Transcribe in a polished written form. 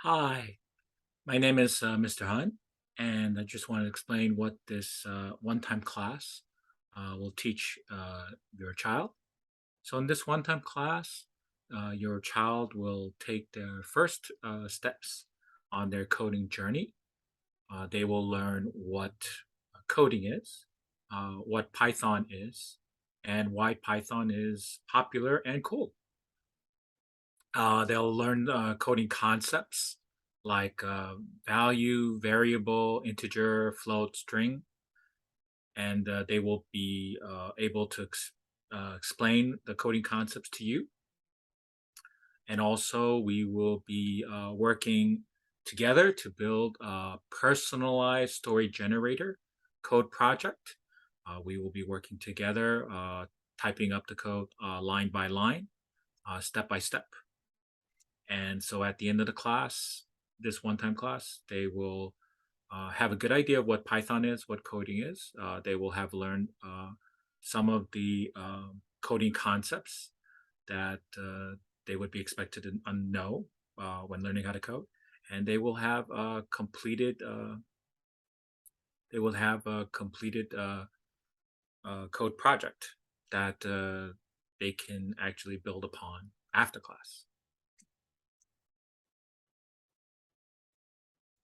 Hi, my name is Mr. Hunt, and I just want to explain what this one-time class will teach your child. So, in this one-time class, your child will take their first steps on their coding journey. They will learn what coding is, what Python is, and why Python is popular and cool. They'll learn coding concepts like value, variable, integer, float, string, and they will be able to explain the coding concepts to you. And also, we will be working together to build a personalized story generator code project. We will be working together, typing up the code line by line, step by step. And so at the end of the class, this one-time class, they will have a good idea of what Python is, what coding is. They will have learned some of the coding concepts that they would be expected to know when learning how to code, and they will have a completed code project that they can actually build upon after class.